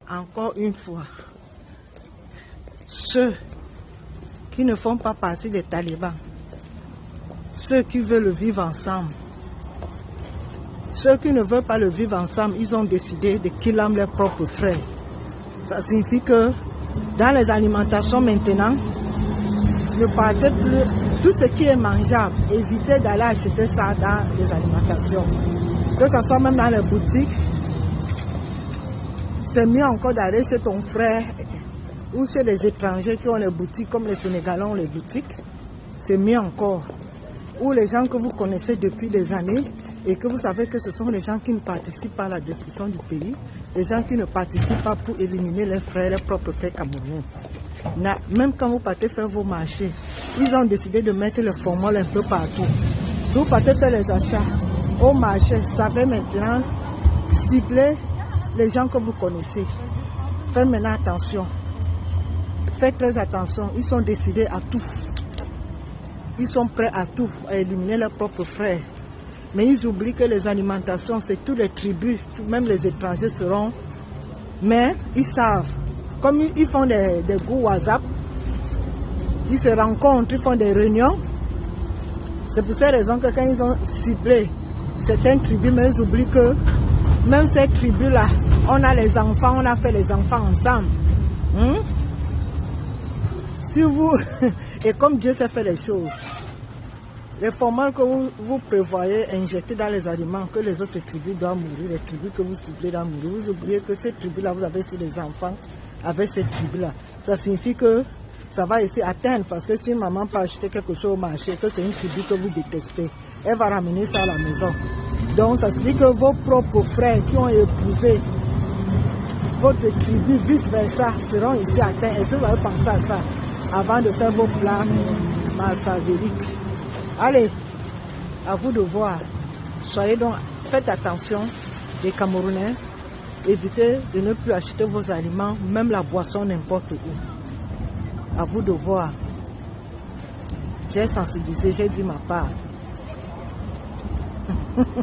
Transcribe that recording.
Encore une fois, ceux qui ne font pas partie des talibans, ceux qui veulent le vivre ensemble, ceux qui ne veulent pas le vivre ensemble, ils ont décidé de killer leurs propres frères. Ça signifie que dans les alimentations maintenant, ne partez plus, tout ce qui est mangeable, évitez d'aller acheter ça dans les alimentations. Que ce soit même dans les boutiques, c'est mieux encore d'aller chez ton frère ou chez les étrangers qui ont les boutiques, comme les Sénégalais ont les boutiques. C'est mieux encore. Ou les gens que vous connaissez depuis des années et que vous savez que ce sont les gens qui ne participent pas à la destruction du pays, les gens qui ne participent pas pour éliminer leurs frères, leurs propres frères camerounais. Même quand vous partez faire vos marchés, ils ont décidé de mettre le formol un peu partout. Si vous partez faire les achats au marché, vous savez maintenant cibler les gens que vous connaissez. Faites maintenant attention. Faites très attention. Ils sont décidés à tout. Ils sont prêts à tout, à éliminer leurs propres frères. Mais ils oublient que les alimentations, c'est toutes les tribus, même les étrangers seront. Mais ils savent. Comme ils font des groupes WhatsApp, ils se rencontrent, ils font des réunions. C'est pour cette raison que quand ils ont ciblé certaines tribus, mais ils oublient que même ces tribus-là, on a les enfants, on a fait les enfants ensemble. Si vous... Et comme Dieu sait faire les choses, les formats que vous prévoyez injecter dans les aliments, que les autres tribus doivent mourir, les tribus que vous ciblez doivent mourir, vous oubliez que ces tribus-là, vous avez aussi des enfants avec ces tribus-là. Ça signifie que ça va essayer d'atteindre, parce que si une maman peut acheter quelque chose au marché, que c'est une tribu que vous détestez, elle va ramener ça à la maison. Donc ça signifie que vos propres frères qui ont épousé votre tribu, vice-versa, seront ici atteints. Est-ce que vous avez pensé à ça avant de faire vos plans malfavériques? Allez, à vous de voir. Soyez donc, faites attention, les Camerounais. Évitez de ne plus acheter vos aliments, même la boisson, n'importe où. À vous de voir. J'ai sensibilisé, j'ai dit ma part.